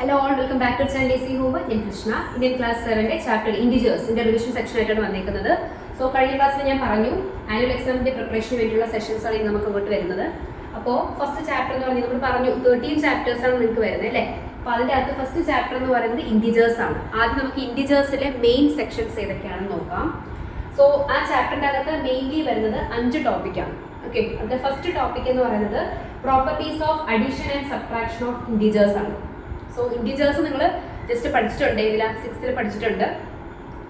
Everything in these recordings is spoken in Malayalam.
Hello all, welcome back to channel AC Homework. I am Krishna. Indian class 7 chapter integers in the revision section ആയിട്ടാണ് വന്നിരിക്കുന്നത്. സോ കഴിഞ്ഞ ക്ലാസ്സിൽ ഞാൻ പറഞ്ഞു ആനുവൽ എക്സാമിന്റെ പ്രിപ്പറേഷന് വേണ്ടിയുള്ള സെഷൻസ് ആണ് നമുക്ക് ഇങ്ങോട്ട് വരുന്നത്. അപ്പോൾ ഫസ്റ്റ് ചാപ്റ്റർ എന്ന് പറഞ്ഞാൽ നമ്മൾ പറഞ്ഞു 13 ചാപ്റ്റേഴ്സ് ആണ് നിങ്ങൾക്ക് വരുന്നത് അല്ലേ. അപ്പോൾ അതിൻ്റെ അകത്ത് ഫസ്റ്റ് ചാപ്റ്റർ എന്ന് പറയുന്നത് ഇൻറ്റിജേഴ്സ് ആണ്. ആദ്യം നമുക്ക് ഇൻറ്റിജേഴ്സിലെ മെയിൻ സെക്ഷൻസ് ഏതൊക്കെയാണെന്ന് നോക്കാം. സോ ആ ചാപ്റ്ററിൻ്റെ അകത്ത് മെയിൻലി വരുന്നത് 5 ടോപ്പിക്കാണ്. ഓക്കെ, അതിന്റെ ഫസ്റ്റ് ടോപ്പിക് എന്ന് പറയുന്നത് properties of addition and subtraction of integers ആണ്. സോ ഇൻറ്റിജേഴ്സ് നിങ്ങൾ ജസ്റ്റ് പഠിച്ചിട്ടുണ്ട്, ഇതിൽ 6th പഠിച്ചിട്ടുണ്ട്.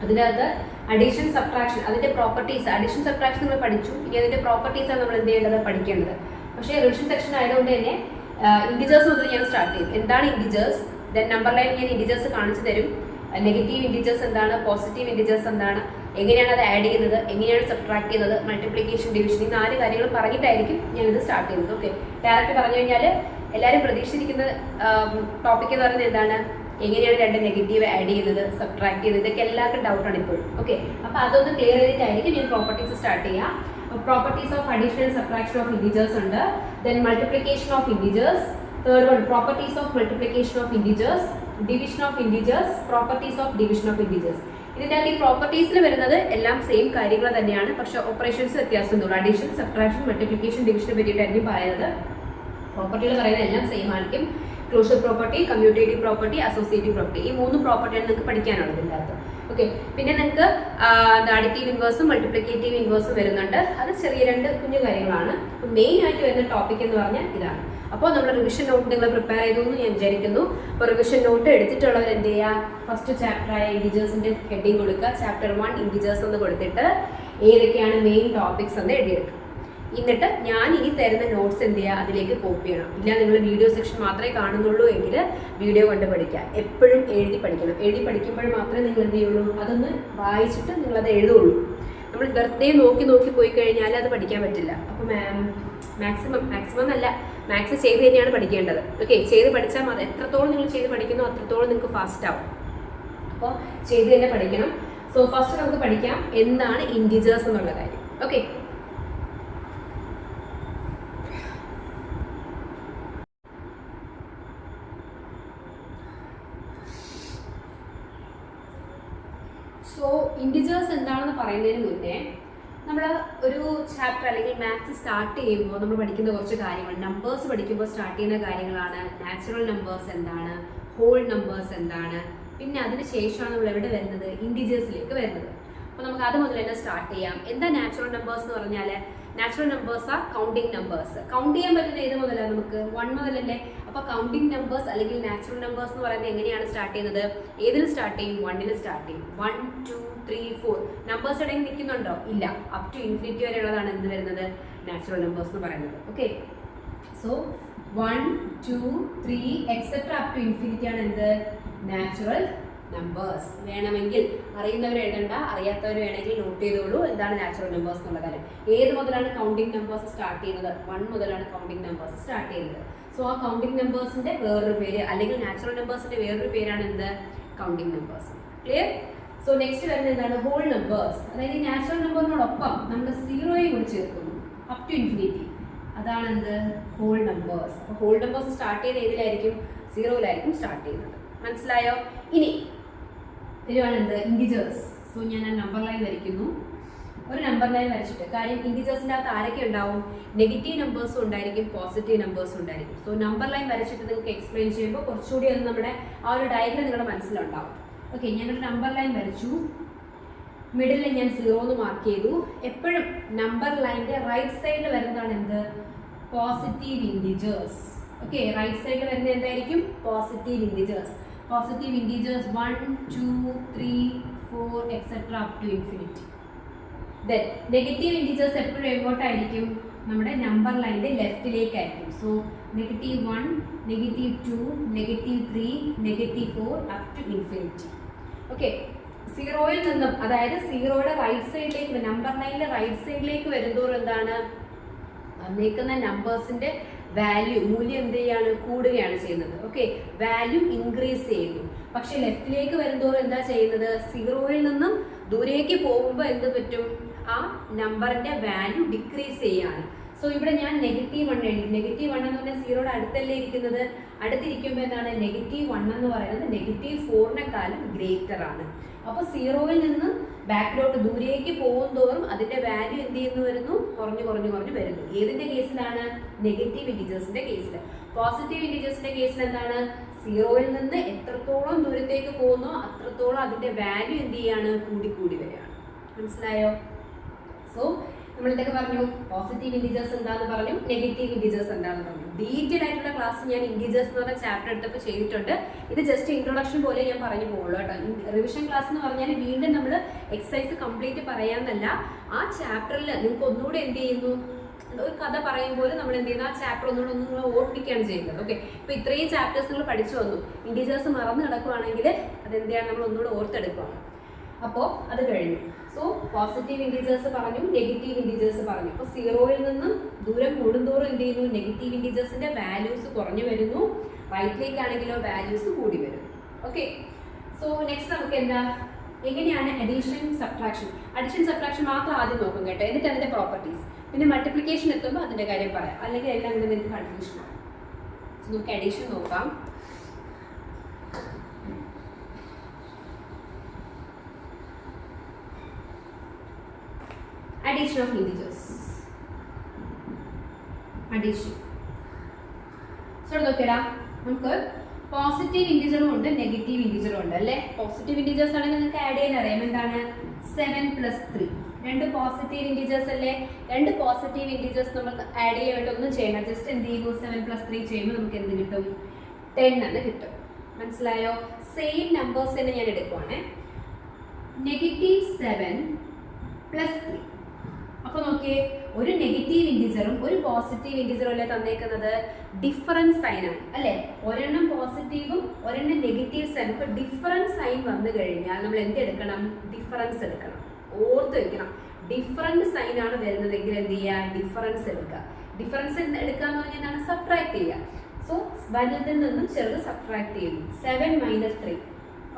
അതിനകത്ത് അഡീഷൻ സബ്ട്രാക്ഷൻ അതിൻ്റെ പ്രോപ്പർട്ടീസ്, അഡീഷൻ സബ്ട്രാക്ഷൻ നമ്മൾ പഠിച്ചു. ഇനി അതിൻ്റെ പ്രോപ്പർട്ടീസാണ് നമ്മൾ എന്ത് ചെയ്യേണ്ടത്, പഠിക്കേണ്ടത്. പക്ഷേ റിവിഷൻ സെക്ഷൻ ആയതുകൊണ്ട് തന്നെ ഇൻറ്റിജേഴ്സ് മുതൽ ഞാൻ സ്റ്റാർട്ട് ചെയ്യും. എന്താണ് ഇൻറ്റിജേഴ്സ്, ദെൻ നമ്പർ ലൈൻ ഞാൻ ഇൻറ്റിജേഴ്സ് കാണിച്ചു തരും. നെഗറ്റീവ് ഇൻറ്റിജേഴ്സ് എന്താണ്, പോസിറ്റീവ് ഇൻറ്റിജേഴ്സ് എന്താണ്, എങ്ങനെയാണ് അത് ആഡ് ചെയ്യുന്നത്, എങ്ങനെയാണ് സബ്ട്രാക്ട് ചെയ്യുന്നത്, മൾട്ടിപ്ലിക്കേഷൻ, ഡിവിഷൻ, ഈ 4 കാര്യങ്ങൾ പറഞ്ഞിട്ടായിരിക്കും ഞാനിത് സ്റ്റാർട്ട് ചെയ്യുന്നത്. ഓക്കെ, ഡയറക്റ്റ് പറഞ്ഞു കഴിഞ്ഞാൽ എല്ലാവരും പ്രതീക്ഷിച്ചിരിക്കുന്ന ടോപ്പിക് എന്ന് പറയുന്നത് എന്താണ്, എങ്ങനെയാണ് 2 നെഗറ്റീവ് ആഡ് ചെയ്യുന്നത്, സബ്ട്രാക്ട് ചെയ്യുന്നത്, ഇതൊക്കെ എല്ലാവർക്കും ഡൗട്ടാണ് ഇപ്പോഴും. ഓക്കെ, അപ്പോൾ അതൊന്ന് ക്ലിയർ ചെയ്തിട്ടായിരിക്കും ഞാൻ പ്രോപ്പർട്ടീസ് സ്റ്റാർട്ട് ചെയ്യാം. Properties of addition and subtraction of integers ഉണ്ട്. Then multiplication of integers, third one properties of multiplication of integers, division of integers, properties of division of integers. ഇതിൻ്റെ അകത്ത് ഈ പ്രോപ്പർട്ടീസിൽ വരുന്നത് എല്ലാം സെയിം കാര്യങ്ങൾ തന്നെയാണ്, പക്ഷേ ഓപ്പറേഷൻസ് വ്യത്യാസമൊന്നുമില്ല. അഡീഷൻ, സബ്ട്രാക്ഷൻ, മൾട്ടിപ്ലിക്കേഷൻ, ഡിവിഷനെ പറ്റിയിട്ടായിരിക്കും പറയുന്നത്. പ്രോപ്പർട്ടികൾ പറയുന്നത് എല്ലാം സെയിം ആയിരിക്കും. Closure property, commutative property, associative property, ഈ 3 പ്രോപ്പർട്ടിയാണ് നിങ്ങൾക്ക് പഠിക്കാനുള്ളത് ഇതിൻ്റെ അകത്ത്. ഓക്കെ, പിന്നെ നിങ്ങൾക്ക് അഡിറ്റീവ് ഇൻവേഴ്സും മൾട്ടിപ്ലിക്കേറ്റീവ് ഇൻവേഴ്സും വരുന്നുണ്ട്. അത് ചെറിയ 2 കുഞ്ഞു കാര്യങ്ങളാണ്. മെയിൻ ആയിട്ട് വരുന്ന ടോപ്പിക് എന്ന് പറഞ്ഞാൽ ഇതാണ്. അപ്പോൾ നമ്മൾ റിവിഷൻ നോട്ട് നിങ്ങൾ പ്രിപ്പയർ ചെയ്തു എന്ന് ഞാൻ വിചാരിക്കുന്നു. അപ്പോൾ റിവിഷൻ നോട്ട് എടുത്തിട്ടുള്ളവർ എന്ത് ചെയ്യുക, ഫസ്റ്റ് ചാപ്റ്ററായ ഇൻറ്റിജേഴ്സിൻ്റെ ഹെഡിങ് കൊടുക്കുക. ചാപ്റ്റർ 1 ഇൻറ്റിജേഴ്സ് എന്ന് കൊടുത്തിട്ട് ഏതൊക്കെയാണ് മെയിൻ ടോപ്പിക്സ് എന്ന് എഴുതിയെടുക്കുക. എന്നിട്ട് ഞാൻ ഇനി തരുന്ന നോട്ട്സ് എന്ത് ചെയ്യുക, അതിലേക്ക് കോപ്പി ചെയ്യണം. ഇല്ല നിങ്ങൾ വീഡിയോ സെക്ഷൻ മാത്രമേ കാണുന്നുള്ളൂ എങ്കിൽ വീഡിയോ കൊണ്ട് പഠിക്കുക. എപ്പോഴും എഴുതി പഠിക്കണം. എഴുതി പഠിക്കുമ്പോൾ മാത്രമേ നിങ്ങൾ എന്ത് ചെയ്യുള്ളൂ, അതൊന്ന് വായിച്ചിട്ട് നിങ്ങളത് എഴുതുള്ളൂ. നമ്മൾ വെറുതെ നോക്കി പോയി കഴിഞ്ഞാൽ അത് പഠിക്കാൻ പറ്റില്ല. അപ്പോൾ മാക്സിമം അല്ല, മാത്സ് ചെയ്ത് തന്നെയാണ് പഠിക്കേണ്ടത്. ഓക്കെ, ചെയ്ത് പഠിച്ചാൽ മതി. എത്രത്തോളം നിങ്ങൾ ചെയ്ത് പഠിക്കുന്നോ അത്രത്തോളം നിങ്ങൾക്ക് ഫാസ്റ്റ് ആവും. അപ്പോൾ ചെയ്ത് തന്നെ പഠിക്കണം. സോ ഫസ്റ്റ് നമുക്ക് പഠിക്കാം എന്താണ് ഇൻറ്റിജേഴ്സ് എന്നുള്ള കാര്യം. ഓക്കെ, സോ ഇൻറ്റിജേഴ്സ് എന്താണെന്ന് പറയുന്നതിന് മുന്നേ നമ്മൾ ഒരു ചാപ്റ്റർ അല്ലെങ്കിൽ മാത്സ് സ്റ്റാർട്ട് ചെയ്യുമ്പോൾ നമ്മൾ പഠിക്കുന്ന കുറച്ച് കാര്യങ്ങൾ, നമ്പേഴ്സ് പഠിക്കുമ്പോൾ സ്റ്റാർട്ട് ചെയ്യുന്ന കാര്യങ്ങളാണ് നാച്ചുറൽ നമ്പേഴ്സ് എന്താണ്, ഹോൾ നമ്പേഴ്സ് എന്താണ്, പിന്നെ അതിന് ശേഷമാണ് നമ്മൾ എവിടെ വരുന്നത്, ഇൻറ്റിജേഴ്സിലേക്ക് വരുന്നത്. അപ്പോൾ നമുക്ക് അത് മുതൽ തന്നെ സ്റ്റാർട്ട് ചെയ്യാം. എന്താ നാച്ചുറൽ നമ്പേഴ്സ് എന്ന് പറഞ്ഞാൽ, നാച്ചുറൽ നമ്പേഴ്സ് ആ കൗണ്ടിങ് നമ്പേഴ്സ്. കൗണ്ട് ചെയ്യാൻ പറ്റുന്ന ഏത് മുതലാണ്, നമുക്ക് 1 മുതലല്ലേ. അപ്പോൾ കൗണ്ടിങ് നമ്പേഴ്സ് അല്ലെങ്കിൽ നാച്ചുറൽ നമ്പേഴ്സ് എന്ന് പറയുന്നത് എങ്ങനെയാണ് സ്റ്റാർട്ട് ചെയ്യുന്നത്, ഏതിൽ സ്റ്റാർട്ട് ചെയ്യും, 1 സ്റ്റാർട്ട് ചെയ്യും. 1 2 3 4 നമ്പേഴ്സ് ഇടയിൽ നിൽക്കുന്നുണ്ടോ, ഇല്ല. അപ് ടു ഇൻഫിനിറ്റി വരെയുള്ളതാണ് എന്ത് വരുന്നത്, നാച്ചുറൽ നമ്പേഴ്സ് എന്ന് പറയുന്നത്. Okay, so 1 2 3 etcetera up to infinity ആണ് എന്ത്, നാച്ചുറൽ നമ്പേഴ്സ്. വേണമെങ്കിൽ അറിയുന്നവർ എഴുതണ്ട, അറിയാത്തവർ വേണമെങ്കിൽ നോട്ട് ചെയ്തോളൂ എന്താണ് നാച്ചുറൽ നമ്പേഴ്സ് എന്നുള്ള കാര്യം. ഏത് മുതലാണ് കൗണ്ടിങ് നമ്പേഴ്സ് സ്റ്റാർട്ട് ചെയ്യുന്നത്, 1 മുതലാണ് കൗണ്ടിങ് നമ്പേഴ്സ് സ്റ്റാർട്ട് ചെയ്യുന്നത്. സോ ആ കൗണ്ടിങ് നമ്പേഴ്സിന്റെ വേറൊരു പേര് അല്ലെങ്കിൽ നാച്ചുറൽ നമ്പേഴ്സിന്റെ വേറൊരു പേരാണ് എന്ത്, counting numbers. Clear? So next വരുന്നത് എന്താണ്, ഹോൾ നമ്പേഴ്സ്. അതായത് ഈ നാച്ചുറൽ നമ്പറിനോടൊപ്പം നമ്മൾ 0 കൂടി ചേർക്കുന്നു, അപ് ടു ഇൻഫിനിറ്റി. അതാണ് എന്ത്, ഹോൾ നമ്പേഴ്സ്. അപ്പോൾ ഹോൾ നമ്പേഴ്സ് സ്റ്റാർട്ട് ചെയ്ത് ഏതിലായിരിക്കും, 0 സ്റ്റാർട്ട് ചെയ്യുന്നത്. മനസ്സിലായോ? ഇനി ഇതാണ് എന്ത്, ഇൻറ്റിജേഴ്സ്. സോ ഞാൻ ആ നമ്പർ ലൈൻ വരയ്ക്കുന്നു. ഒരു നമ്പർ ലൈൻ വരച്ചിട്ട്, കാര്യം ഇൻറ്റിജേഴ്സിൻ്റെ അകത്ത് ആരൊക്കെ ഉണ്ടാവും, നെഗറ്റീവ് നമ്പേഴ്സും ഉണ്ടായിരിക്കും, പോസിറ്റീവ് നമ്പേഴ്സും ഉണ്ടായിരിക്കും. സോ നമ്പർ ലൈൻ വരച്ചിട്ട് നിങ്ങൾക്ക് എക്സ്പ്ലെയിൻ ചെയ്യുമ്പോൾ കുറച്ചുകൂടി അത് നമ്മുടെ ആ ഒരു ഡയഗ്രം നിങ്ങളുടെ മനസ്സിലുണ്ടാവും. ഓക്കെ, ഞാനൊരു നമ്പർ ലൈൻ വരച്ചു. മിഡിലിൽ ഞാൻ 0 എന്ന് മാർക്ക് ചെയ്തു. എപ്പോഴും നമ്പർ ലൈനിൻ്റെ റൈറ്റ് സൈഡിൽ വരുന്നതാണ് എന്ത്, പോസിറ്റീവ് ഇൻറ്റിജേഴ്സ്. ഓക്കെ, റൈറ്റ് സൈഡിൽ വരുന്നത് എന്തായിരിക്കും, positive integers. Positive integers 1 2 3 4 etcetera up to infinity. Then negative integers എപ്പോഴും എങ്ങോട്ടായിരിക്കും, നമ്മുടെ നമ്പർ ലൈനിൻ്റെ ലെഫ്റ്റിലേക്കായിരിക്കും. So -1 -2 -3 -4 up to infinity. Okay, 0-ൽ നിന്നും, അതായത് 0യുടെ റൈറ്റ് സൈഡിലേക്ക്, നമ്പർ ലൈനിലെ റൈറ്റ് സൈഡിലേക്ക് വരുന്തോറും എന്താണ്, വന്നേക്കുന്ന നമ്പേഴ്സിൻ്റെ മൂല്യം എന്ത് ചെയ്യാണ്, കൂടുകയാണ് ചെയ്യുന്നത്. ഓക്കെ, വാല്യൂ ഇൻക്രീസ് ചെയ്യുന്നു. പക്ഷെ ലെഫ്റ്റിലേക്ക് വരുന്തോറും എന്താ ചെയ്യുന്നത്, 0-ൽ നിന്നും ദൂരേക്ക് പോകുമ്പോൾ എന്ത് പറ്റും, ആ നമ്പറിന്റെ വാല്യൂ ഡിക്രീസ് ചെയ്യാണ്. സോ ഇവിടെ ഞാൻ -1 എഴുതി. -1 എന്ന് പറഞ്ഞാൽ 0യുടെ അടുത്തല്ലേ ഇരിക്കുന്നത്. അടുത്തിരിക്കുമ്പോൾ എന്താണ് -1 എന്ന് പറയുന്നത് -4നെക്കാളും ഗ്രേറ്റർ ആണ്. അപ്പോൾ 0യിൽ നിന്ന് ബാക്കിലോട്ട് ദൂരേക്ക് പോകുന്തോറും അതിന്റെ വാല്യൂ എന്ത് ചെയ്യുന്നു വരുന്നു, കുറഞ്ഞു വരുന്നു. ഏതിന്റെ കേസിലാണ്? നെഗറ്റീവ് ഇൻഡിജേഴ്സിന്റെ കേസിൽ. പോസിറ്റീവ് ഇൻഡിജേഴ്സിന്റെ കേസിൽ എന്താണ്? 0യിൽ നിന്ന് എത്രത്തോളം ദൂരത്തേക്ക് പോകുന്നോ അത്രത്തോളം അതിന്റെ വാല്യൂ എന്ത് ചെയ്യാണ്, കൂടി വരികയാണ്. മനസ്സിലായോ? സോ നമ്മൾ എന്തൊക്കെ പറഞ്ഞു? പോസിറ്റീവ് ഇൻഡിജേഴ്സ് എന്താന്ന് പറഞ്ഞു, നെഗറ്റീവ് ഇൻഡിജേഴ്സ് എന്താന്ന് പറഞ്ഞു. ഡീറ്റെയിൽ ആയിട്ടുള്ള ക്ലാസ് ഞാൻ ഇൻഡിജേഴ്സ് എന്ന് പറഞ്ഞ ചാപ്റ്റർ എടുത്തപ്പോൾ ചെയ്തിട്ടുണ്ട്. ഇത് ജസ്റ്റ് ഇൻട്രൊഡക്ഷൻ പോലെ ഞാൻ പറഞ്ഞു പോകുള്ളൂ കേട്ടോ. റിവിഷൻ ക്ലാസ് എന്ന് പറഞ്ഞാൽ വീണ്ടും നമ്മൾ എക്സസൈസ് കംപ്ലീറ്റ് പറയാന്നല്ല, ആ ചാപ്റ്ററിൽ നിങ്ങൾക്ക് ഒന്നുകൂടെ എന്ത് ചെയ്യുന്നു, ഒരു കഥ പറയുമ്പോൾ നമ്മൾ എന്ത് ചെയ്യുന്നു, ആ ചാപ്റ്റർ ഒന്നുകൂടെ നിങ്ങൾ ഓർമ്മിക്കുകയാണ് ചെയ്യുന്നത്. ഓക്കെ, ഇപ്പോൾ ഇത്രയും ചാപ്റ്റേഴ്സ് നിങ്ങൾ പഠിച്ചു വന്നു. ഇൻഡിജേഴ്സ് മറന്നു കിടക്കുകയാണെങ്കിൽ അതെന്ത് ചെയ്യണം, നമ്മൾ ഒന്നുകൂടെ ഓർത്തെടുക്കുകയാണ്. അപ്പോൾ അത് കഴിഞ്ഞു. സോ പോസിറ്റീവ് ഇൻഡിജേഴ്സ് പറഞ്ഞു, നെഗറ്റീവ് ഇൻഡിജേഴ്സ് പറഞ്ഞു. അപ്പോൾ 0യിൽ നിന്നും ദൂരം കൂടുന്തോറും എന്ത് ചെയ്യുന്നു, നെഗറ്റീവ് ഇൻഡിജേഴ്സിന്റെ വാല്യൂസ് കുറഞ്ഞു വരുന്നു. റൈറ്റിലേക്കാണെങ്കിലോ വാല്യൂസ് കൂടി വരും. ഓക്കെ, സോ നെക്സ്റ്റ് നമുക്ക് എന്താ, എങ്ങനെയാണ് അഡീഷൻ സബ്ട്രാക്ഷൻ മാത്രം ആദ്യം നോക്കും കേട്ടോ, എന്നിട്ട് അതിന്റെ പ്രോപ്പർട്ടീസ്, പിന്നെ മൾട്ടിപ്ലിക്കേഷൻ എത്തുമ്പോൾ അതിന്റെ കാര്യം പറയാം. അല്ലെങ്കിൽ എല്ലാം കൂടെ നിങ്ങൾക്ക് കൺഫ്യൂഷൻ ആണ്. സോ നമുക്ക് അഡീഷൻ നോക്കാം. Addition of integers. Addition. So നോക്കിയടാ, നമുക്ക് പോസിറ്റീവ് ഇൻഡിജറും ഉണ്ട് നെഗറ്റീവ് ഇൻഡിജറും ഉണ്ട് അല്ലേ. പോസിറ്റീവ് ഇൻഡിജേഴ്സ് ആണെങ്കിൽ നിങ്ങൾക്ക് ആഡ് ചെയ്യാൻ അറിയാം. എന്താണ് 7 + 3. രണ്ട് പോസിറ്റീവ് ഇൻഡിജേഴ്സ് അല്ലേ. രണ്ട് പോസിറ്റീവ് ഇൻഡിജേഴ്സ് നമുക്ക് ആഡ് ചെയ്യാൻ വേണ്ടി ഒന്നും ചെയ്യണം. ജസ്റ്റ് എന്ത് ചെയ്യുന്നു, 7 + 3 ചെയ്യുമ്പോൾ നമുക്ക് എന്ത് കിട്ടും, 10 എന്ന് കിട്ടും. മനസ്സിലായോ? സെയിം നമ്പേഴ്സ് തന്നെ ഞാൻ എടുക്കുവാണ്. -7 + 3. അപ്പോൾ നോക്കിയേ, ഒരു നെഗറ്റീവ് ഇൻഡിജറും ഒരു പോസിറ്റീവ് ഇൻഡിജറും അല്ലേ തന്നേക്കുന്നത്, ഡിഫറൻസ് സൈൻ ആണ് അല്ലേ. ഒരെണ്ണം പോസിറ്റീവും ഒരെണ്ണം നെഗറ്റീവ് സൈൻ. അപ്പോൾ ഡിഫറൻസ് സൈൻ വന്നു കഴിഞ്ഞാൽ നമ്മൾ എന്തെടുക്കണം, ഡിഫറൻസ് എടുക്കണം. ഓർത്ത് വെക്കണം, ഡിഫറൻറ്റ് സൈൻ ആണ് വരുന്നതെങ്കിൽ എന്ത് ചെയ്യുക, ഡിഫറൻസ് എടുക്കുക. ഡിഫറൻസ് എടുക്കുക എന്ന് പറഞ്ഞാൽ എന്താണ്, സബ്ട്രാക്ട് ചെയ്യുക. സോ വലുതിൽ നിന്നും ചെറുത് സബ്ട്രാക്ട് ചെയ്യുന്നു. 7 - 3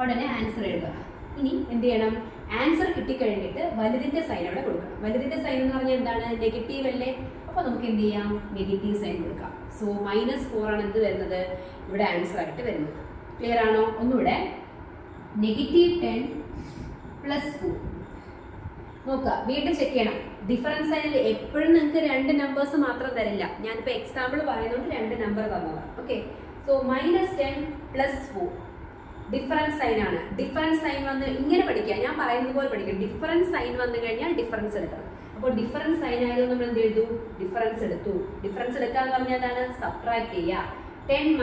ഉടനെ ആൻസർ എഴുതുക. ഇനി എന്ത് ചെയ്യണം, ആൻസർ കിട്ടിക്കഴിഞ്ഞിട്ട് വലുതിന്റെ സൈൻ അവിടെ കൊടുക്കണം. വലുതിന്റെ സൈൻ എന്ന് പറഞ്ഞാൽ എന്താണ്, നെഗറ്റീവ് അല്ലേ. അപ്പോൾ നമുക്ക് എന്ത് ചെയ്യാം, നെഗറ്റീവ് സൈൻ കൊടുക്കാം. സോ -4 ആണ് എന്ത് വരുന്നത്, ഇവിടെ ആൻസർ ആയിട്ട് വരുന്നത്. ക്ലിയർ ആണോ? ഒന്നുകൂടെ, -10 + 4 നോക്കുക, വീണ്ടും ചെക്ക് ചെയ്യണം. ഡിഫറൻസ് സൈനിൽ എപ്പോഴും നിങ്ങൾക്ക് 2 നമ്പേഴ്സ് മാത്രം തരില്ല. ഞാനിപ്പോൾ എക്സാമ്പിൾ പറയുന്നത് 2 നമ്പർ തന്നതാണ്. ഓക്കെ, സോ -10 + 4 ഡിഫറൻസ് സൈൻ ആണ്. ഡിഫറൻസ് സൈൻ വന്ന് ഇങ്ങനെ പഠിക്കുക, ഞാൻ പറയുന്നത് പോലെ പഠിക്കുക. ഡിഫറൻസ് സൈൻ വന്നു കഴിഞ്ഞാൽ ഡിഫറൻസ് എടുക്കണം. അപ്പോൾ ഡിഫറൻസ് സൈൻ ആയതുകൊണ്ട് നമ്മൾ എന്ത് ചെയ്തു, ഡിഫറൻസ് എടുത്തു. ഡിഫറൻസ് എടുക്കുക എന്ന് പറഞ്ഞാൽ എന്താണ്, സബ്ട്രാക്ട് ചെയ്യുക. 10 -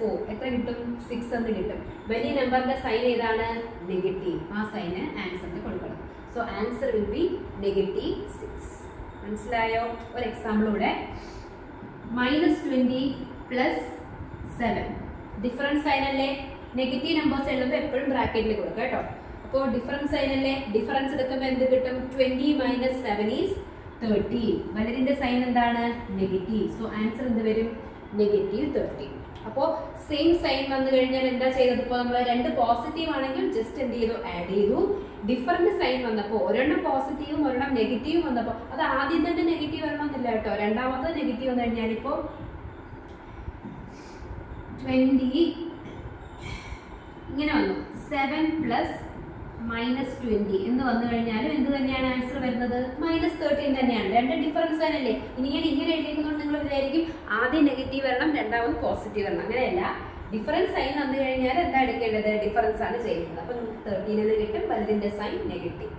4 എത്ര കിട്ടും, 6 എന്ന് കിട്ടും. വലിയ നമ്പറിന്റെ സൈൻ ഏതാണ്, നെഗറ്റീവ്. ആ സൈന് ആൻസറിന് കൊടുക്കണം. So answer will be -6. മനസ്സിലായോ? ഒരു എക്സാമ്പിളൂടെ, -20 + 7 ഡിഫറൻസ് സൈൻ അല്ലേ. നെഗറ്റീവ് നമ്പേഴ്സ് എഴുതുമ്പോൾ എപ്പോഴും ബ്രാക്കറ്റിൽ കൊടുക്കുക കേട്ടോ. അപ്പോൾ ഡിഫറൻസ് സൈൻ അല്ലേ, ഡിഫറൻസ് എടുക്കുമ്പോൾ എന്ത് കിട്ടും, 20 - 7 = 13. വലുതിന്റെ സൈൻ എന്താണ്, നെഗറ്റീവ്. സോ ആൻസർ എന്ത് വരും, -13. അപ്പോൾ സെയിം സൈൻ വന്നു കഴിഞ്ഞാൽ എന്താ ചെയ്തത്, ഇപ്പോൾ നമ്മൾ 2 പോസിറ്റീവ് ആണെങ്കിൽ ജസ്റ്റ് എന്ത് ചെയ്തു, ആഡ് ചെയ്തു. ഡിഫറൻറ്റ് സൈൻ വന്നപ്പോൾ ഒരെണ്ണം പോസിറ്റീവും ഒരെണ്ണം നെഗറ്റീവും വന്നപ്പോൾ അത് ആദ്യം തന്നെ നെഗറ്റീവ് വരണമെന്നില്ല കേട്ടോ. രണ്ടാമത്തെ നെഗറ്റീവ് വന്നു കഴിഞ്ഞാൽ ഇപ്പോൾ 20 ഇങ്ങനെ വന്നു. 7 + -20 എന്ന് വന്നു കഴിഞ്ഞാലും എന്ത് തന്നെയാണ് ആൻസർ വരുന്നത്, -13 തന്നെയാണ്. രണ്ട് ഡിഫറൻസ് തന്നെയല്ലേ. ഇനി ഞാൻ ഇങ്ങനെ എഴുതിയിരിക്കുന്നതുകൊണ്ട് നിങ്ങൾ വിചാരിക്കും ആദ്യം നെഗറ്റീവ് വരണം രണ്ടാമത് പോസിറ്റീവ് വരണം. അങ്ങനെയല്ല, ഡിഫറൻസ് സൈൻ വന്നു കഴിഞ്ഞാൽ എന്താ എടുക്കേണ്ടത്, ഡിഫറൻസ് ആണ് ചെയ്യുന്നത്. അപ്പോൾ നമുക്ക് 13 എന്ന് കിട്ടും, വലുതിന്റെ സൈൻ നെഗറ്റീവ്.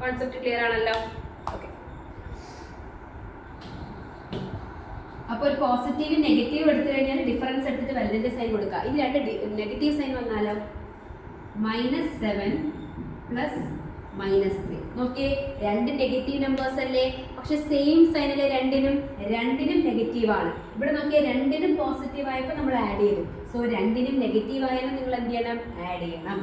കോൺസെപ്റ്റ് ക്ലിയർ ആണല്ലോ? ഓക്കെ, അപ്പോൾ ഒരു പോസിറ്റീവ് നെഗറ്റീവ് എടുത്തു കഴിഞ്ഞാൽ ഡിഫറൻസ് എടുത്തിട്ട് വലുതിന്റെ സൈൻ കൊടുക്കുക. ഇത് രണ്ട് നെഗറ്റീവ് സൈൻ വന്നാലോ, -7 + -3. നോക്കിയേ, രണ്ട് നെഗറ്റീവ് നമ്പേഴ്സ് അല്ലേ, പക്ഷെ സെയിം സൈൻ അല്ലേ രണ്ടിനും നെഗറ്റീവ് ആണ്. ഇവിടെ നോക്കിയേ, രണ്ടിനും പോസിറ്റീവ് ആയപ്പോൾ നമ്മൾ ആഡ് ചെയ്തു. സോ രണ്ടിനും നെഗറ്റീവ് ആയാലും നിങ്ങൾ എന്ത് ചെയ്യണം, ആഡ് ചെയ്യണം.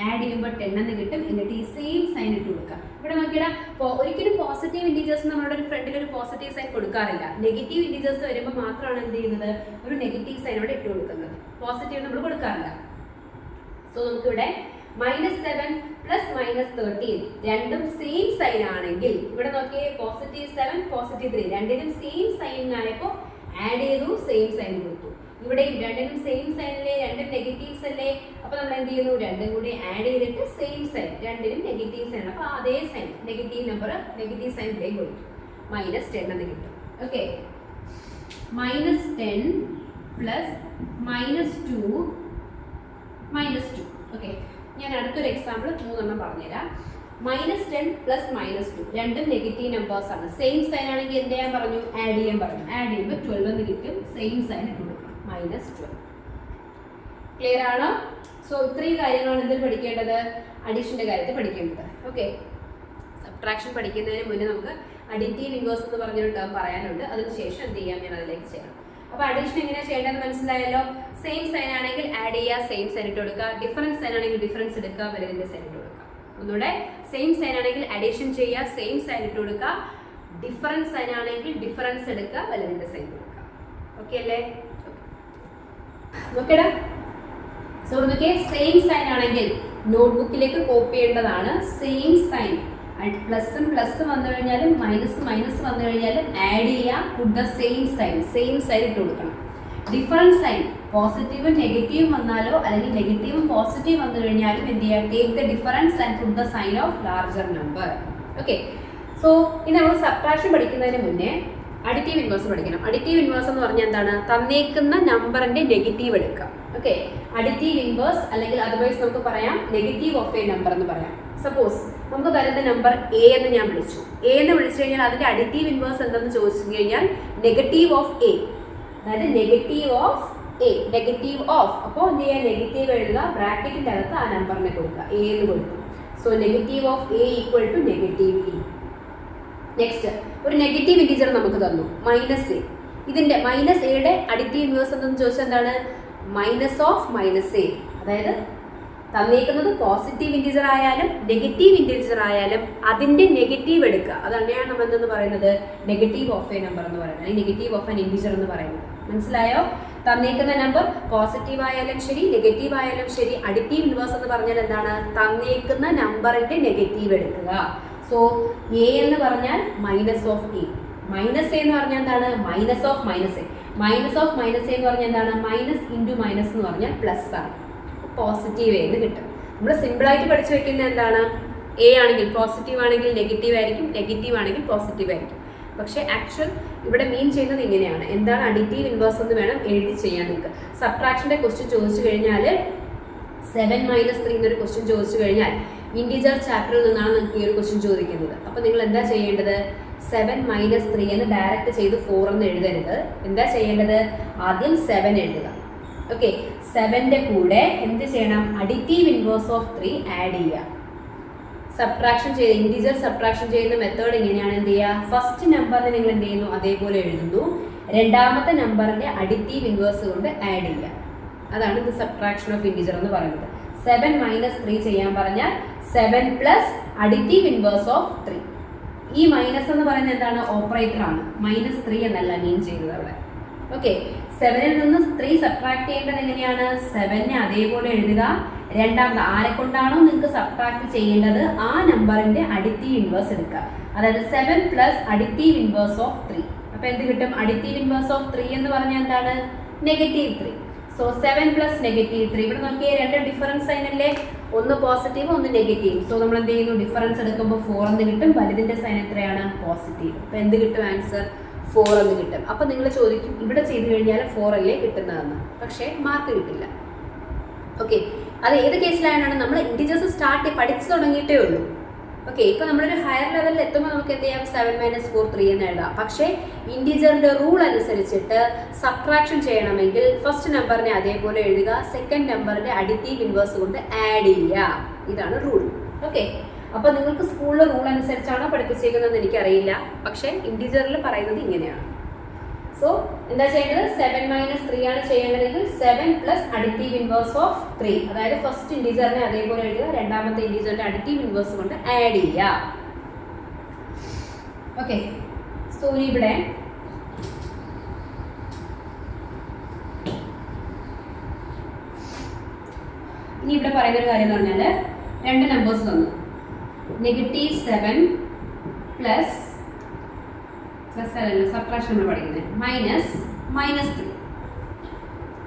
ആഡ് ചെയ്യുമ്പോൾ 10 എന്ന് കിട്ടും. എന്നിട്ട് ഈ സെയിം സൈൻ ഇട്ട് കൊടുക്കുക. ഇവിടെ നോക്കിയാൽ ഒരിക്കലും പോസിറ്റീവ് ഇൻഡിജേഴ്സ് നമ്മുടെ ഒരു ഫ്രണ്ടിൽ ഒരു പോസിറ്റീവ് സൈൻ കൊടുക്കാറില്ല. നെഗറ്റീവ് ഇൻഡിജേഴ്സ് വരുമ്പോൾ മാത്രമാണ് എന്ത് ചെയ്യുന്നത്, ഒരു നെഗറ്റീവ് സൈൻ അവിടെ ഇട്ട് കൊടുക്കുന്നത്. പോസിറ്റീവ് നമ്മൾ കൊടുക്കാറില്ല. സോ നമുക്കിവിടെ -7 പ്ലസ് -13 രണ്ടും സെയിം സൈൻ ആണെങ്കിൽ ഇവിടെ നോക്കിയേ +7 +3 രണ്ടിനും സെയിം സൈൻ ആയപ്പോൾ ആഡ് ചെയ്തു സെയിം സൈൻ കൊടുത്തു. ഇവിടെ രണ്ടിനും സെയിം സൈൻ അല്ലേ, രണ്ടും നെഗറ്റീവ്സ് അല്ലേ, അപ്പൊ നമ്മൾ എന്ത് ചെയ്യുന്നു, രണ്ടും കൂടി ആഡ് ചെയ്തിട്ട് സെയിം സൈൻ, രണ്ടിനും നെഗറ്റീവ് സൈൻ, അപ്പൊ അതേ sign negative number negative sign ഇവിടെയും കൊടുത്തു, -10 എന്ന് കിട്ടും. Okay, -10 plus -2 -2. ഓക്കെ, ഞാൻ അടുത്തൊരു എക്സാമ്പിൾ 3 പറഞ്ഞുതരാം. -10 പ്ലസ് -2 രണ്ടും നെഗറ്റീവ് നമ്പേഴ്സ് ആണ്. സെയിം സൈൻ ആണെങ്കിൽ എന്ത് ചെയ്യാൻ പറഞ്ഞു, ആഡ് ചെയ്യാൻ പറഞ്ഞു. ആഡ് ചെയ്യുമ്പോൾ 12 എന്ന് കിട്ടും, സെയിം സൈൻ ഇട്ട് കൊടുക്കണം, -12. ക്ലിയർ ആണോ? സോ ഇത്രയും കാര്യങ്ങളാണ് എന്തിൽ പഠിക്കേണ്ടത്, അഡീഷന്റെ കാര്യത്തിൽ പഠിക്കേണ്ടത്. ഓക്കെ, സബ്ട്രാക്ഷൻ പഠിക്കുന്നതിന് മുന്നേ നമുക്ക് അഡിറ്റീവ് ഇൻവേഴ്സ് എന്ന് പറഞ്ഞൊരു ടേം പറയാനുണ്ട്. അതിനുശേഷം എന്ത് ചെയ്യാം, ഞാൻ അതിലേക്ക് ചെയ്യണം. അപ്പോൾ അഡീഷൻ എങ്ങനെയാണ് ചെയ്യേണ്ടതെന്ന് മനസ്സിലായല്ലോ. സെയിം സൈൻ ആണെങ്കിൽ ആഡ് ചെയ്യുക, സെയിം സൈൻ ഇട്ട് കൊടുക്കുക. ഡിഫറൻസ് സൈൻ ആണെങ്കിൽ ഡിഫറൻസ് എടുക്കുക, വലുതിന്റെ സൈൻ ഇട്ട് കൊടുക്കുക. ഒന്നുകൂടെ, സെയിം സൈൻ ആണെങ്കിൽ അഡീഷൻ ചെയ്യുക, സെയിം സൈൻ ഇട്ട് കൊടുക്കുക. ഡിഫറൻസ് സൈൻ ആണെങ്കിൽ ഡിഫറൻസ് എടുക്കുക, വലുതിന്റെ സൈൻ കൊടുക്കുക. ഓക്കെ അല്ലേ? നോക്കടാ, സോ നോക്കിയേ, സെയിം സൈൻ ആണെങ്കിൽ നോട്ട്ബുക്കിലേക്ക് കോപ്പി ചെയ്യേണ്ടതാണ്. സെയിം സൈൻ, പ്ലസും പ്ലസ് വന്നു കഴിഞ്ഞാലും മൈനസ് വന്നു കഴിഞ്ഞാലും ആഡ് ചെയ്യുക, പുട്ട് ദ സെയിം സൈൻ ഇട്ട് കൊടുക്കണം. ഡിഫറൻസ് സൈൻ, പോസിറ്റീവും നെഗറ്റീവും വന്നാലോ അല്ലെങ്കിൽ നെഗറ്റീവും പോസിറ്റീവ് വന്നു കഴിഞ്ഞാലും എന്ത് ചെയ്യുക, take the difference and put the sign of larger number. Okay, so ഇനി നമ്മൾ സബ്ട്രാക്ഷൻ പഠിക്കുന്നതിന് മുന്നേ അഡിറ്റീവ് ഇൻവേഴ്സ് പഠിക്കണം. അഡിറ്റീവ് ഇൻവേഴ്സ് എന്ന് പറഞ്ഞാൽ എന്താണ്, തന്നേക്കുന്ന നമ്പറിന്റെ നെഗറ്റീവ് എടുക്കാം. ഓക്കെ, അഡിറ്റീവ് ഇൻവേഴ്സ് അല്ലെങ്കിൽ അതർവൈസ് നമുക്ക് പറയാം നെഗറ്റീവ് ഓഫ് എ നമ്പർ എന്ന് പറയാം. സപ്പോസ് നമുക്ക് തരുന്ന നമ്പർ എ എന്ന് ഞാൻ വിളിച്ചു. എ എന്ന് വിളിച്ചു കഴിഞ്ഞാൽ അതിന്റെ അഡിറ്റീവ് ഇൻവേഴ്സ് എന്തെന്ന് ചോദിച്ചു കഴിഞ്ഞാൽ നെഗറ്റീവ് ഓഫ് എ, അതായത് negative of A, negative of. അപ്പോൾ എന്ത് ചെയ്യുക, നെഗറ്റീവ് എഴുതുക, ബ്രാക്കറ്റിന്റെ അകത്ത് ആ നമ്പറിനെ കൊടുക്കുക, എ എന്ന് കൊടുക്കും. So negative of A equal to negative E. Next, ഒരു നെഗറ്റീവ് ഇൻറ്റിജർ നമുക്ക് തന്നു, -a. ഇതിന്റെ -aയുടെ അഡിറ്റീവ് ഇൻവേഴ്സ് എന്തെന്ന് ചോദിച്ചാൽ എന്താണ്, -a. അതായത് തന്നേക്കുന്നത് പോസിറ്റീവ് ഇൻറ്റിജർ ആയാലും നെഗറ്റീവ് ഇൻറ്റിജർ ആയാലും അതിന്റെ നെഗറ്റീവ് എടുക്കുക. അതന്നെയാണ് നമ്മൾ എന്തെന്ന് പറയുന്നത്, നെഗറ്റീവ് ഓഫ് എ നമ്പർ എന്ന് പറയുന്നത്, അല്ലെങ്കിൽ നെഗറ്റീവ് ഓഫ് എൻ ഇൻറ്റിജർ എന്ന് പറയുന്നത്. മനസ്സിലായോ? തന്നേക്കുന്ന നമ്പർ പോസിറ്റീവ് ആയാലും ശരി നെഗറ്റീവ് ആയാലും ശരി, അഡിറ്റീവ് ഇൻവേഴ്സ് എന്ന് പറഞ്ഞാൽ എന്താണ്, തന്നേക്കുന്ന നമ്പറിന്റെ നെഗറ്റീവ് എടുക്കുക. സോ എ എന്ന് പറഞ്ഞാൽ minus of A, minus A എന്ന് പറഞ്ഞാൽ എന്താണ്, minus of minus A. Minus of minus A എന്ന് പറഞ്ഞാൽ എന്താണ്, മൈനസ് ഇൻറ്റു മൈനസ് എന്ന് പറഞ്ഞാൽ പ്ലസ് ആണ്, പോസിറ്റീവ് എന്ന് കിട്ടും. നമ്മൾ സിമ്പിളായിട്ട് പഠിച്ചു വെക്കുന്നത് എന്താണ്, എ ആണെങ്കിൽ പോസിറ്റീവ് ആണെങ്കിൽ നെഗറ്റീവ് ആയിരിക്കും, നെഗറ്റീവ് ആണെങ്കിൽ പോസിറ്റീവ് ആയിരിക്കും. പക്ഷേ ആക്ച്വൽ ഇവിടെ മീൻ ചെയ്യുന്നത് ഇങ്ങനെയാണ്. എന്താണ് അഡിറ്റീവ് ഇൻവേഴ്സ് എന്ന് വേണം എഴുതി ചെയ്യാൻ നിങ്ങൾക്ക്. സബ്ട്രാക്ഷൻ്റെ ക്വസ്റ്റ്യൻ ചോദിച്ചു കഴിഞ്ഞാൽ 7 - 3 എന്നൊരു ക്വസ്റ്റ്യൻ ചോദിച്ചു കഴിഞ്ഞാൽ ഇൻറ്റിജർ ചാപ്റ്ററിൽ നിന്നാണ് നിങ്ങൾക്ക് ഈ ഒരു ക്വസ്റ്റ്യൻ ചോദിക്കുന്നത്. അപ്പോൾ നിങ്ങൾ എന്താ ചെയ്യേണ്ടത്, 7 - 3 എന്ന് ഡയറക്റ്റ് ചെയ്ത് 4 എന്ന് എഴുതരുത്. എന്താ ചെയ്യേണ്ടത്, ആദ്യം 7 എഴുതുക. ഓക്കെ, 7ന്റെ കൂടെ എന്ത് ചെയ്യണം, അഡിറ്റീവ് ഇൻവേഴ്സ് ഓഫ് 3 ആഡ് ചെയ്യുക. സബ്ട്രാക്ഷൻ ചെയ്ത് ഇൻറ്റിജർ സബ്ട്രാക്ഷൻ ചെയ്യുന്ന മെത്തേഡ് ഇങ്ങനെയാണ്. എന്ത് ചെയ്യുക, ഫസ്റ്റ് നമ്പറിനെ നിങ്ങൾ എന്ത് ചെയ്യുന്നു അതേപോലെ എഴുതുന്നു, രണ്ടാമത്തെ നമ്പറിന്റെ അഡിറ്റീവ് ഇൻവേഴ്സ് കൊണ്ട് ആഡ് ചെയ്യുക. അതാണ് ഇത് സബ്ട്രാക്ഷൻ ഓഫ് ഇൻറ്റിജർ എന്ന് പറയുന്നത്. 7 - 3 ചെയ്യാൻ പറഞ്ഞാൽ 7 പ്ലസ് അഡിറ്റീവ് ഇൻവേഴ്സ് ഓഫ് 3. ഈ മൈനസ് എന്ന് പറയുന്നത് എന്താണ്, ഓപ്പറേറ്റർ ആണ്, -3 എന്നല്ല മീൻ ചെയ്തത് അവിടെ. ഓക്കെ, 7ൽ നിന്ന് 3 സബ്ട്രാക്ട് ചെയ്യേണ്ടത് എങ്ങനെയാണ്, 7നെ അതേപോലെ എഴുതുക, രണ്ടാമത് ആരെ കൊണ്ടാണോ നിങ്ങൾക്ക് സബ്ട്രാക്ട് ചെയ്യേണ്ടത് ആ നമ്പറിന്റെ അഡിറ്റീവ് ഇൻവേഴ്സ് എടുക്കുക. അതായത് 7 പ്ലസ് അഡിറ്റീവ് ഇൻവേഴ്സ് ഓഫ് 3. അപ്പൊ എന്ത് കിട്ടും, അഡിറ്റീവ് ഇൻവേഴ്സ് ഓഫ് 3 എന്ന് പറഞ്ഞാൽ എന്താണ്, -3. So 7 plus -3. ഇവിടെ നോക്കിയേ, രണ്ട് ഡിഫറൻസ് സൈൻ അല്ലേ, ഒന്ന് പോസിറ്റീവ് ഒന്ന് നെഗറ്റീവ്. സോ നമ്മൾ എന്ത് ചെയ്യുന്നു, ഡിഫറൻസ് എടുക്കുമ്പോൾ 4 എന്ന് കിട്ടും, വലുതിന്റെ സൈൻ എത്രയാണ്, പോസിറ്റീവ്. അപ്പൊ എന്ത് കിട്ടും, ആൻസർ 4 എന്ന് കിട്ടും. അപ്പൊ നിങ്ങൾ ചോദിക്കും ഇവിടെ ചെയ്ത് കഴിഞ്ഞാൽ 4 അല്ലേ കിട്ടുന്നതെന്ന്, പക്ഷേ മാർക്ക് കിട്ടില്ല. ഓക്കെ, അത് ഏത് കേസിലാണ്, നമ്മൾ ഇൻറ്റിജേഴ്സ് പഠിച്ചു തുടങ്ങിയിട്ടേ ഉള്ളൂ. ഓക്കെ, ഇപ്പൊ നമ്മളൊരു ഹയർ ലെവലിൽ എത്തുമ്പോൾ നമുക്ക് എന്ത് ചെയ്യാം, 7 - 4 3 എന്ന് എഴുതാം. പക്ഷേ ഇൻറ്റിജറിന്റെ റൂൾ അനുസരിച്ചിട്ട് സബ്ട്രാക്ഷൻ ചെയ്യണമെങ്കിൽ ഫസ്റ്റ് നമ്പറിനെ അതേപോലെ എഴുതുക, സെക്കൻഡ് നമ്പറിന്റെ അഡിറ്റീവ് ഇൻവേഴ്സ് കൊണ്ട് ആഡ് ചെയ്യുക. ഇതാണ് റൂൾ. ഓക്കെ, അപ്പൊ നിങ്ങൾക്ക് സ്കൂളിലെ റൂൾ അനുസരിച്ചാണോ പഠിപ്പിച്ചേക്കുന്നതെന്ന് എനിക്കറിയില്ല, പക്ഷേ ഇൻറ്റിജറിൽ പറയുന്നത് ഇങ്ങനെയാണ്. സോ എന്താ ചെയ്യേണ്ടത്, 7 - 3 ആണ് ചെയ്യേണ്ടതെങ്കിൽ 7 പ്ലസ് അഡിറ്റീവ് ഇൻവേഴ്സ് ഓഫ് 3, അതായത് ഫസ്റ്റ് ഇൻറ്റിജറിനെ അതേപോലെ എഴുതുക, രണ്ടാമത്തെ ഇൻറ്റിജറിന്റെ അഡിറ്റീവ് ഇൻവേഴ്സ് കൊണ്ട് ആഡ് ചെയ്യുക. ഓക്കെ, സോ ഇവിടെ ഇനി ഇവിടെ പറയുന്ന ഒരു കാര്യം എന്ന് പറഞ്ഞാൽ രണ്ട് നമ്പേഴ്സ് തന്നു, -7 പ്ലസ് അല്ലല്ലോ സബ്ട്രാക്ഷൻ നമ്മൾ പഠിക്കുന്നത് -3.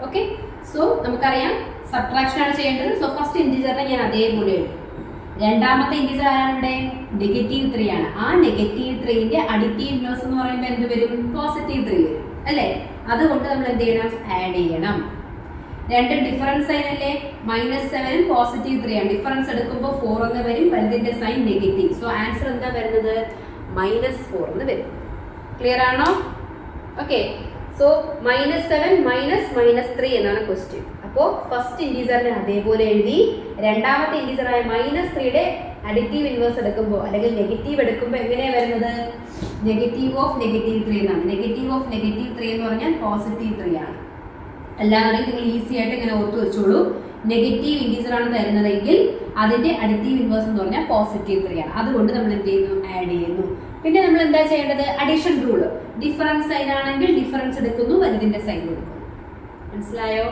ഓക്കെ, സോ നമുക്കറിയാം സബ്ട്രാക്ഷൻ ആണ് ചെയ്യേണ്ടത്. സോ ഫസ്റ്റ് ഇൻറ്റിജറിനെ ഞാൻ അതേപോലെ എഴുതും. രണ്ടാമത്തെ ഇൻറ്റിജർ ആരാണ് ഇവിടെ? -3 ആണ്. ആ -3ന്റെ അഡിറ്റീവ് ഇൻവേഴ്സ് എന്ന് പറയുമ്പോൾ എന്ത് വരും? +3 വരും അല്ലേ? അതുകൊണ്ട് നമ്മൾ എന്ത് ചെയ്യണം? ആഡ് ചെയ്യണം. രണ്ടും ഡിഫറൻസ് സൈൻ അല്ലേ? -7 +3 ആണ്. ഡിഫറൻസ് എടുക്കുമ്പോൾ 4 എന്ന് വരും, വലുതിന്റെ സൈൻ നെഗറ്റീവ്. സോ ആൻസർ എന്താ വരുന്നത്? -4 എന്ന് വരും. ക്ലിയർ ആണോ? ഓക്കെ, സോ -7 -3 എന്നാണ് ക്വസ്റ്റ്യൻ. അപ്പോൾ ഫസ്റ്റ് ഇൻറ്റീജറിനെ അതേപോലെ എഴുതി, രണ്ടാമത്തെ ഇൻറ്റീജറായ -3യുടെ അഡിറ്റീവ് ഇൻവേഴ്സ് എടുക്കുമ്പോൾ അല്ലെങ്കിൽ നെഗറ്റീവ് എടുക്കുമ്പോൾ എങ്ങനെയാണ് വരുന്നത്? -3 എന്നാണ്. -3 എന്ന് പറഞ്ഞാൽ +3 ആണ്. അല്ലാതെ നിങ്ങൾ ഈസി ആയിട്ട് ഇങ്ങനെ ഓർത്ത് വെച്ചോളൂ. നെഗറ്റീവ് ഇൻറ്റീജർ ആണ് തരുന്നതെങ്കിൽ അതിന്റെ അഡിറ്റീവ് ഇൻവേഴ്സ് എന്ന് പറഞ്ഞാൽ +3 ആണ്. അതുകൊണ്ട് നമ്മൾ എന്ത് ചെയ്യുന്നു? ആഡ് ചെയ്യുന്നു. പിന്നെ നമ്മൾ എന്താ ചെയ്യേണ്ടത്? Addition rule. ഡിഫറൻസ് സൈൻ ആണെങ്കിൽ ഡിഫറൻസ് എടുക്കുന്നു, വലുതിന്റെ സൈൻ കൊടുക്കുന്നു. മനസ്സിലായോ?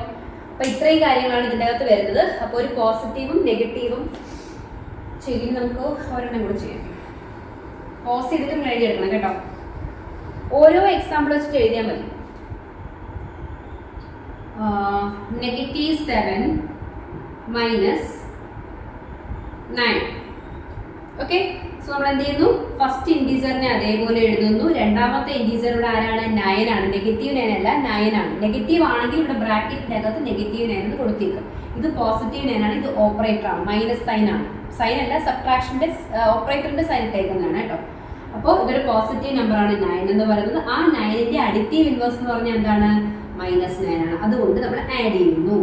അപ്പൊ ഇത്രയും കാര്യങ്ങളാണ് ഇതിൻ്റെ അകത്ത് വരുന്നത്. അപ്പോൾ ഒരു പോസിറ്റീവും നെഗറ്റീവും ചെയ്യും. നമുക്ക് ഒരെണ്ണം കൂടെ ചെയ്യാം. പോസ് ചെയ്തിട്ട് നിങ്ങൾ എഴുതിയെടുക്കണം കേട്ടോ. ഓരോ എക്സാമ്പിൾ വെച്ചിട്ട് എഴുതിയാൽ മതി. -7 -9. ഓക്കെ, സോ നമ്മൾ എന്ത് ചെയ്യുന്നു? ഫസ്റ്റ് ഇൻറ്റീജറിനെ അതേപോലെ എഴുതുന്നു. രണ്ടാമത്തെ ഇൻറ്റീജർ ഇവിടെ ആരാണ്? 9 ആണ്. -9 അല്ല, 9 ആണ്. നെഗറ്റീവ് ആണെങ്കിൽ ഇവിടെ ബ്രാക്കറ്റിന്റെ അകത്ത് -9 എന്ന് കൊടുത്തേക്കും. ഇത് +9 ആണ്. ഇത് ഓപ്പറേറ്റർ ആണ്, മൈനസ് സൈൻ ആണ്. സൈൻ അല്ല, സബ്ട്രാക്ഷന്റെ ഓപ്പറേറ്ററിന്റെ സൈൻ ഇട്ടേക്കുന്നതാണ് കേട്ടോ. അപ്പോൾ ഇതൊരു പോസിറ്റീവ് നമ്പർ ആണ് 9 എന്ന് പറയുന്നത്. ആ 9ന്റെ അഡിറ്റീവ് ഇൻവേഴ്സ് എന്ന് പറഞ്ഞാൽ എന്താണ്? -9 ആണ്. അതുകൊണ്ട് നമ്മൾ ആഡ് ചെയ്യുന്നു.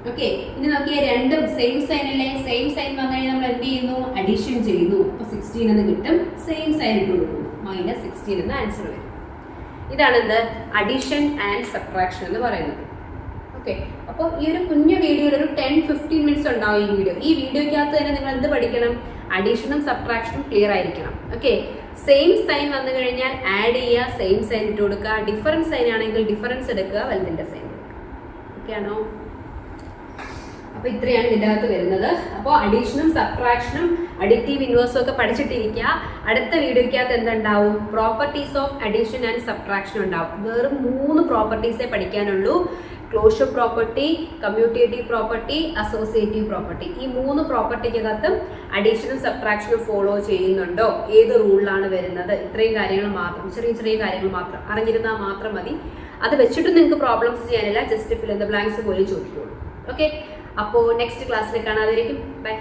ഓക്കെ, ഇനി നോക്കിയാൽ രണ്ടും സെയിം സൈൻ അല്ലേ? സെയിം സൈൻ വന്നു കഴിഞ്ഞാൽ നമ്മൾ എന്ത് ചെയ്യുന്നു? അഡീഷൻ ചെയ്യുന്നു. അപ്പോൾ 16 എന്ന് കിട്ടും. സെയിം സൈൻ ഇട്ട് കൊടുക്കുന്നു, -16 എന്ന ആൻസർ വരും. ഇതാണ് എന്ത്? അഡീഷൻ ആൻഡ് സബ്ട്രാക്ഷൻ എന്ന് പറയുന്നത്. ഓക്കെ, അപ്പോൾ ഈ ഒരു കുഞ്ഞു വീഡിയോയിൽ ഒരു 10-15 മിനിറ്റ്സ് ഉണ്ടാവും ഈ വീഡിയോ. ഈ വീഡിയോയ്ക്കകത്ത് തന്നെ നിങ്ങൾ എന്ത് പഠിക്കണം? അഡീഷനും സബ്ട്രാക്ഷനും ക്ലിയർ ആയിരിക്കണം. ഓക്കെ, സെയിം സൈൻ വന്നു കഴിഞ്ഞാൽ ആഡ് ചെയ്യുക, സെയിം സൈൻ ഇട്ട് കൊടുക്കുക. ഡിഫറൻസ് സൈൻ ആണെങ്കിൽ ഡിഫറൻസ് എടുക്കുക, വലുതിന്റെ സൈൻ കൊടുക്കുക. ഓക്കെ ആണോ? അപ്പോൾ ഇത്രയാണ് ഇതിൻ്റെ അകത്ത് വരുന്നത്. അപ്പോൾ അഡീഷനും സബ്ട്രാക്ഷനും അഡിറ്റീവ് ഇൻവേഴ്സും ഒക്കെ പഠിച്ചിട്ടിരിക്കുക. അടുത്ത വീഡിയോയ്ക്കകത്ത് എന്തുണ്ടാവും? Properties of addition and subtraction ഉണ്ടാവും. വെറും 3 പ്രോപ്പർട്ടീസേ പഠിക്കാനുള്ളൂ. Closure property, commutative property, associative property. ഈ 3 പ്രോപ്പർട്ടിക്കകത്തും അഡീഷനും സബ്ട്രാക്ഷനും ഫോളോ ചെയ്യുന്നുണ്ടോ? ഏത് റൂളിലാണ് വരുന്നത്? ഇത്രയും കാര്യങ്ങൾ മാത്രം, ചെറിയ ചെറിയ കാര്യങ്ങൾ മാത്രം അറിഞ്ഞിരുന്നാൽ മാത്രം മതി. അത് വെച്ചിട്ട് നിങ്ങൾക്ക് പ്രോബ്ലംസ് ചെയ്യാനില്ല. Just fill in the blanks പോലെ ചോദിക്കുള്ളൂ. ഓക്കെ, അപ്പോൾ നെക്സ്റ്റ് ക്ലാസ്സിൽ കാണാതിരിക്കും. ബൈ.